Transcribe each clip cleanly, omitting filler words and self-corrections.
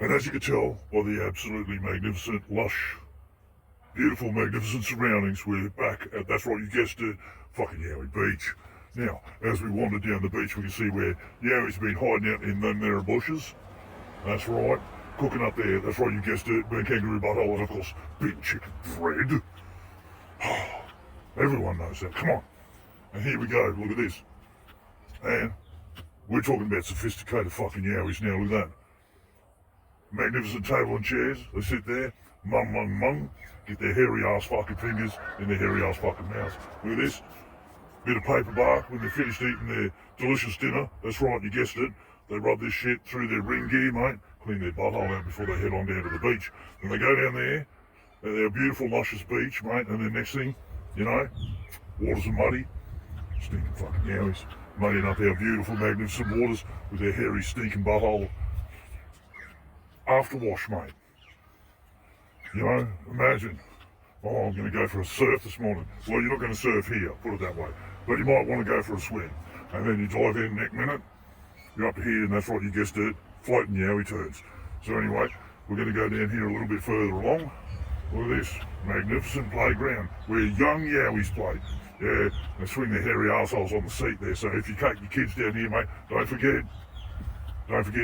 And as you can tell by the absolutely magnificent, lush, beautiful, magnificent surroundings, we're back at, that's right, you guessed it, fucking Yowie Beach. Now, as we wander down the beach, we can see where Yowie's been hiding out in them there bushes. That's right, cooking up there, that's right, you guessed it, Burnt Kangaroo Buttholes, and of course, big chicken bread. Everyone knows that, come on. And here we go, look at this. And we're talking about sophisticated fucking Yowies now, look at that. Magnificent table and chairs, they sit there, mung, get their hairy ass fucking fingers in their hairy ass fucking mouths. Look at this, bit of paper bark when they're finished eating their delicious dinner. That's right, you guessed it. They rub this shit through their ring gear, mate, clean their butthole out before they head on down to the beach. And they go down there, at their beautiful, luscious beach, mate, and then next thing, you know, waters are muddy, stinking fucking Yowies, muddying up our beautiful, magnificent waters with their hairy, stinking butthole. Afterwash, mate. You know, imagine, oh, I'm going to go for a surf this morning. Well, you're not going to surf here, put it that way. But you might want to go for a swim. And then you dive in next minute, you're up here, and that's right, you guessed it, floating Yowie turds. So anyway, we're going to go down here a little bit further along. Look at this, magnificent playground where young Yowies play. Yeah, they swing their hairy assholes on the seat there. So if you take your kids down here, mate, don't forget,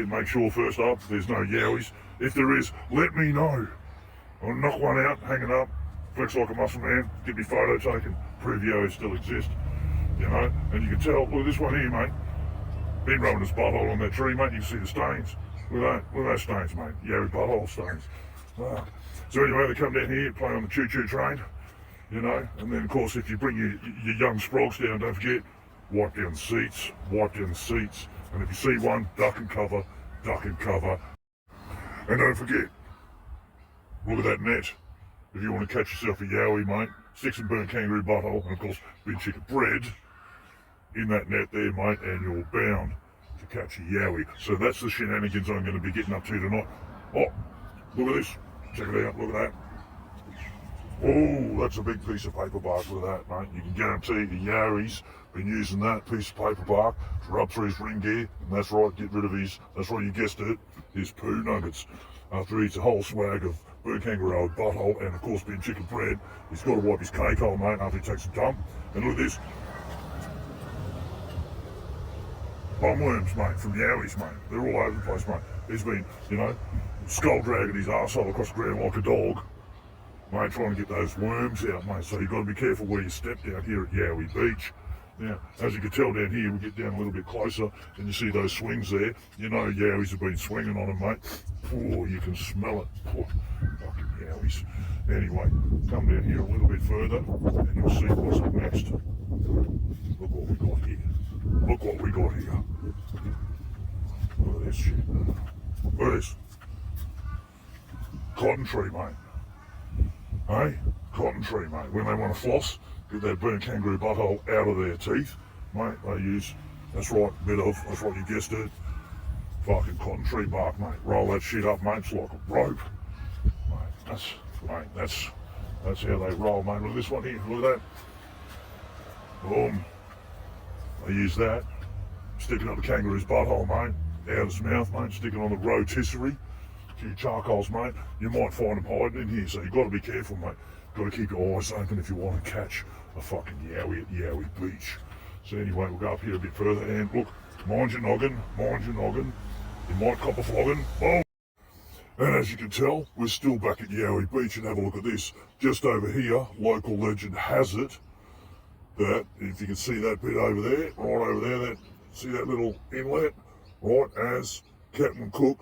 make sure first up, there's no Yowies. If there is, let me know. I'll knock one out, hang it up, flex like a muscle man, get me photo taken, prove Yowies still exist. You know, and you can tell, look at this one here, mate. Been rubbing his butthole on that tree, mate, you can see the stains. Look at that, look at those stains, mate, Yowie butthole stains. Ah. So anyway, they come down here, play on the choo-choo train, you know, and then of course if you bring your young sprogs down, don't forget, wipe down the seats, and if you see one, duck and cover, and don't forget, look at that net. If you want to catch yourself a Yowie, mate, stick some burnt kangaroo butthole, and of course, big chicken bread in that net there, mate, and you're bound to catch a Yowie. So that's the shenanigans I'm going to be getting up to tonight. Oh, look at this. Check it out, look at that. Oh, that's a big piece of paper bark, look at that, mate. You can guarantee the Yowies been using that piece of paper bark to rub through his ring gear, and that's right, get rid of his, that's right, you guessed it, his poo nuggets. After he eats a whole swag of burnt kangaroo butthole and of course being chicken bread, he's got to wipe his cake hole, mate, after he takes a dump. And look at this. Bum worms, mate, from Yowies, mate. They're all over the place, mate. He's been, you know, skull dragging his arsehole across the ground like a dog, mate, trying to get those worms out, mate. So you've got to be careful where you step down here at Yowie Beach. Now, as you can tell down here, we get down a little bit closer and you see those swings there. You know Yowies have been swinging on them, mate. Oh, you can smell it. Oh, fucking Yowies. Anyway, come down here a little bit further and you'll see what's up next. Look what we got here. Look what we got here. Look at this shit. Look at this. Cotton tree, mate. Hey? Cotton tree, mate. When they want to floss, get that burnt kangaroo butthole out of their teeth, mate, they use, that's right, that's what you guessed it, fucking cotton tree bark, mate. Roll that shit up, mate, it's like a rope. Mate, that's how they roll, mate. Look at this one here, look at that. Boom. They use that, stick it up the kangaroo's butthole, mate, out of his mouth, mate, stick it on the rotisserie, a few charcoals, mate. You might find them hiding in here, so you've got to be careful, mate. Got to keep your eyes open if you want to catch a fucking Yowie at Yowie Beach. So anyway, we'll go up here a bit further and look, mind your noggin, you might cop a flogging. Boom. And as you can tell, we're still back at Yowie Beach, and have a look at this. Just over here, local legend has it that, if you can see that bit over there, right over there, see that little inlet, right, as Captain Cook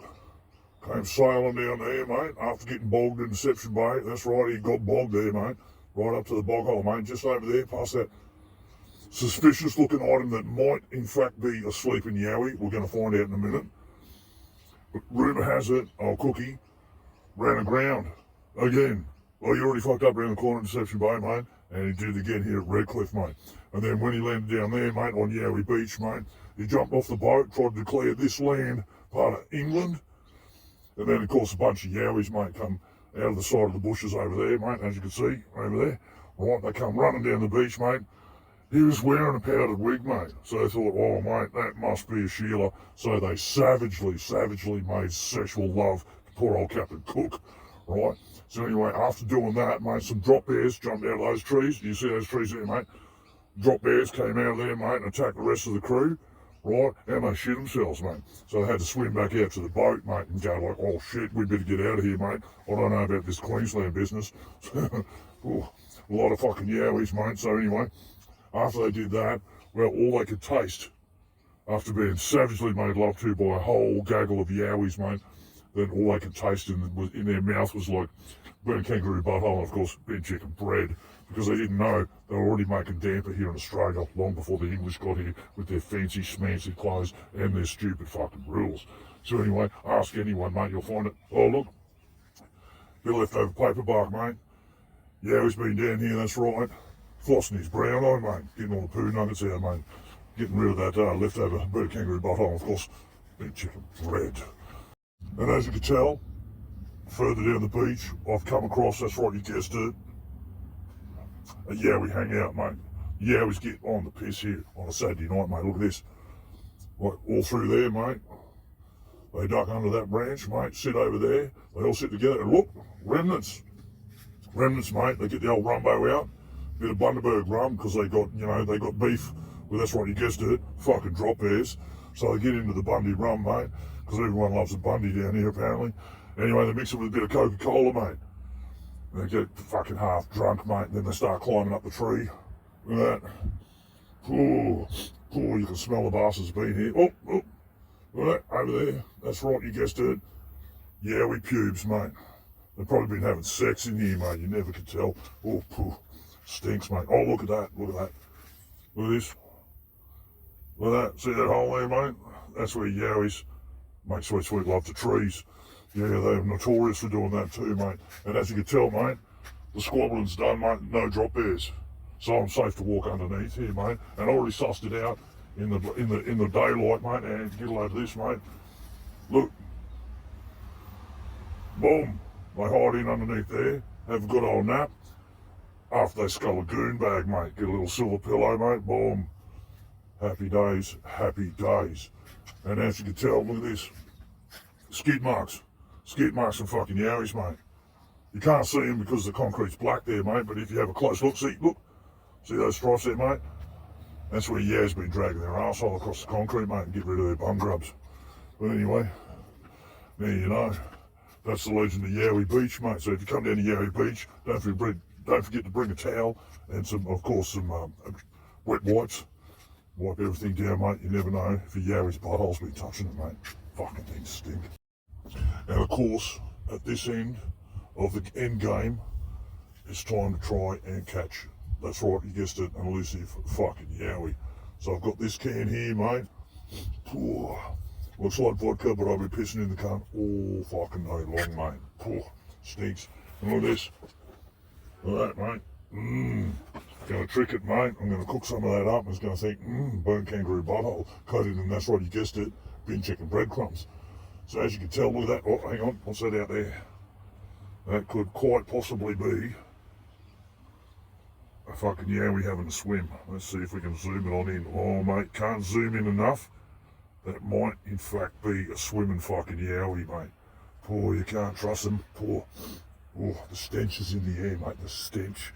came sailing down there, mate, after getting bogged in Deception Bay. That's right, he got bogged there, mate, right up to the bog hole, mate, just over there, past that suspicious looking item that might in fact be a sleeping Yowie. We're going to find out in a minute. But rumour has it, old Cookie ran aground again. Well, you already fucked up around the corner in Deception Bay, mate, and he did it again here at Redcliffe, mate. And then when he landed down there, mate, on Yowie Beach, mate, he jumped off the boat, tried to declare this land part of England. And then, of course, a bunch of Yowies, mate, come out of the side of the bushes over there, mate, as you can see, over there. Right, they come running down the beach, mate. He was wearing a powdered wig, mate. So they thought, oh, mate, that must be a Sheila. So they savagely made sexual love Poor old Captain Cook, right? So anyway, after doing that, mate, some drop bears jumped out of those trees. You see those trees there, mate? Drop bears came out of there, mate, and attacked the rest of the crew, right? And they shit themselves, mate. So they had to swim back out to the boat, mate, and go like, oh shit, we better get out of here, mate. I don't know about this Queensland business. Ooh, a lot of fucking yowies, mate. So anyway, after they did that, well, all they could taste, after being savagely made love to by a whole gaggle of yowies, mate, then all they could taste in their mouth was like burnt kangaroo butthole and, of course, burnt chicken bread, because they didn't know they were already making damper here in Australia long before the English got here with their fancy schmancy clothes and their stupid fucking rules. So anyway, ask anyone, mate, you'll find it. Oh, look, bit of leftover paper bark, mate. Yowie's been down here, that's right. Flossing his brown eye, mate. Getting all the poo nuggets out, mate. Getting rid of that leftover burnt kangaroo butthole, of course, burnt chicken bread. And as you can tell, further down the beach, I've come across, that's right, you guessed it, a yowie hangout, mate. Yowies get on the piss here on a Saturday night, mate. Look at this. Like, all through there, mate. They duck under that branch, mate, sit over there. They all sit together and look, remnants. Remnants, mate. They get the old rumbo out. Bit of Bundaberg rum, because they got, they got beef with, that's right, you guessed it, fucking drop bears. So they get into the Bundy rum, mate, because everyone loves a Bundy down here, apparently. Anyway, they mix it with a bit of Coca-Cola, mate. They get fucking half drunk, mate, and then they start climbing up the tree. Look at that. Ooh, you can smell the bastards being here. Oh, look at that, over there. That's right, you guessed it. Yowie pubes, mate. They've probably been having sex in here, mate. You never could tell. Oh, pooh. Stinks, mate. Oh, look at that. Look at that. Look at this. Look at that. See that hole there, mate? That's where yowies make sweet love to trees. Yeah, they're notorious for doing that too, mate. And as you can tell, mate, the squabbling's done, mate. No drop bears. So I'm safe to walk underneath here, mate. And I already sussed it out in the daylight, mate. And get a load of this, mate. Look. Boom. They hide in underneath there. Have a good old nap. After they scull a goon bag, mate. Get a little silver pillow, mate. Boom. Happy days. Happy days. And as you can tell, look at this. Skid marks. Skid marks from fucking yowies, mate. You can't see them because the concrete's black there, mate. But if you have a close look, see those stripes there, mate? That's where yow's been dragging their arsehole across the concrete, mate, and get rid of their bum grubs. But anyway, now you know. That's the legend of Yowie Beach, mate. So if you come down to Yowie Beach, don't forget to bring a towel and some wet wipes. Wipe everything down, mate. You never know if a Yowie's butthole's been touching it, mate. Fucking things stink. And of course, at this end of the end game, it's time to try and catch, that's right, you guessed it, an elusive fucking Yowie. So I've got this can here, mate. Ooh, looks like vodka, but I've been pissing in the cunt all fucking day long, mate. Ooh, stinks. And look at this. Look at that, mate. Gonna trick it, mate. I'm gonna cook some of that up and it's gonna think, burnt kangaroo butthole, coated in, that's right, you guessed it, bin chicken breadcrumbs. So as you can tell, look at that. Oh, hang on, what's that out there? That could quite possibly be a fucking yowie having a swim. Let's see if we can zoom it on in. Oh, mate, can't zoom in enough. That might, in fact, be a swimming fucking yowie, mate. Poor, you can't trust them. Poor. Oh, the stench is in the air, mate. The stench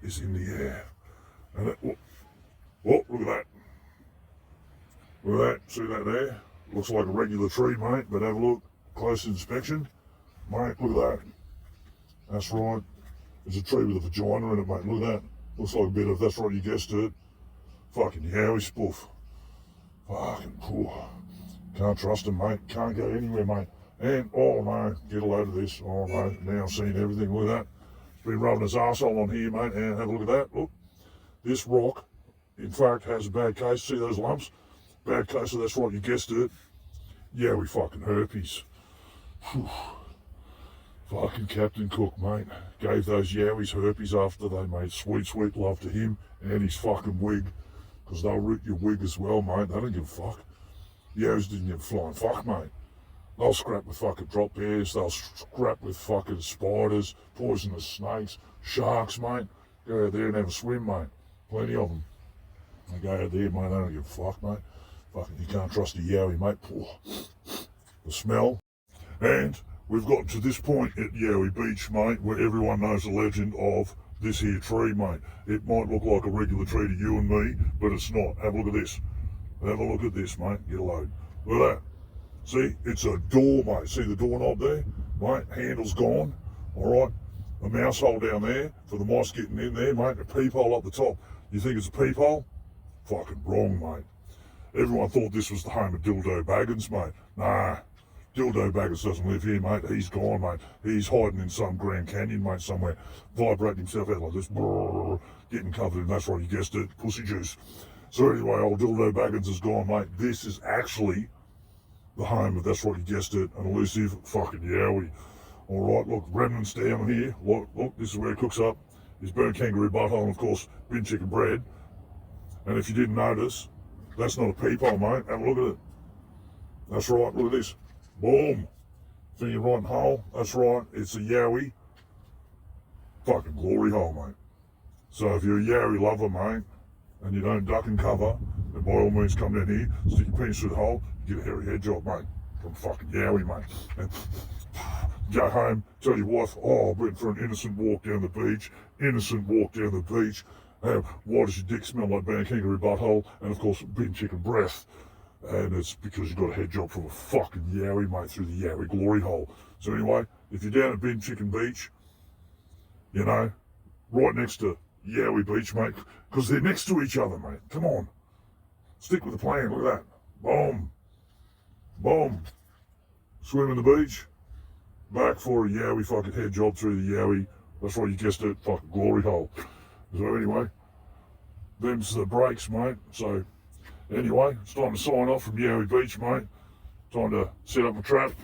is in the air. And that, look at that. Look at that. See that there? Looks like a regular tree, mate, but have a look. Close inspection. Mate, look at that. That's right. It's a tree with a vagina in it, mate. Look at that. Looks like a bit of, that's right, you guessed it. Fucking yowie spoof. Fucking poor. Can't trust him, mate. Can't go anywhere, mate. And, oh no, get a load of this. Oh no, now I've seen everything. Look at that. He's been rubbing his arsehole on here, mate. And have a look at that. Look. This rock, in fact, has a bad case. See those lumps? Bad case, so that's right, you guessed it. Yowie fucking herpes. Whew. Fucking Captain Cook, mate. Gave those yowies herpes after they made sweet love to him and his fucking wig. Because they'll root your wig as well, mate. They don't give a fuck. Yowies didn't give a flying fuck, mate. They'll scrap with fucking drop bears. They'll scrap with fucking spiders, poisonous snakes, sharks, mate. Go out there and have a swim, mate. Plenty of them. They go out there, mate. They don't give a fuck, mate. Fucking, you can't trust a yowie, mate. The smell. And we've got to this point at Yowie Beach, mate, where everyone knows the legend of this here tree, mate. It might look like a regular tree to you and me, but it's not. Have a look at this. Have a look at this, mate. Get a load. Look at that. See, it's a door, mate. See the doorknob there? Mate, handle's gone. All right. A mouse hole down there for the mice getting in there, mate. A peephole up the top. You think it's a peephole? Fucking wrong, mate. Everyone thought this was the home of Dildo Baggins, mate. Nah. Dildo Baggins doesn't live here, mate. He's gone, mate. He's hiding in some Grand Canyon, mate, somewhere. Vibrating himself out like this. Brrr, getting covered in, that's right, you guessed it, pussy juice. So anyway, old Dildo Baggins is gone, mate. This is actually the home of, that's right, you guessed it, an elusive fucking Yowie. Alright, look, remnants down here. Look, this is where it cooks up. His burnt kangaroo butthole and, of course, bin chicken bread. And if you didn't notice, that's not a peephole, mate. Have a look at it. That's right, look at this. Boom. Finger right hole. That's right, it's a Yowie fucking glory hole, mate. So if you're a Yowie lover, mate, and you don't duck and cover, then by all means come down here, stick your penis through the hole, get a hairy head job, mate. From fucking Yowie, mate. And go home, tell your wife, oh, I went for an innocent walk down the beach. Innocent walk down the beach. Why does your dick smell like burnt kangaroo butthole? And of course, bin chicken breath. And it's because you got a head job from a fucking Yowie, mate, through the Yowie glory hole. So anyway, if you're down at Bin Chicken Beach, you know, right next to Yowie Beach, mate, because they're next to each other, mate. Come on. Stick with the plan. Look at that. Boom. Boom. Swim in the beach. Back for a Yowie fucking head job through the Yowie. That's right, you guessed it, fucking glory hole. So anyway, them's the breaks, mate. So anyway, it's time to sign off from Yowie Beach, mate. Time to set up my trap,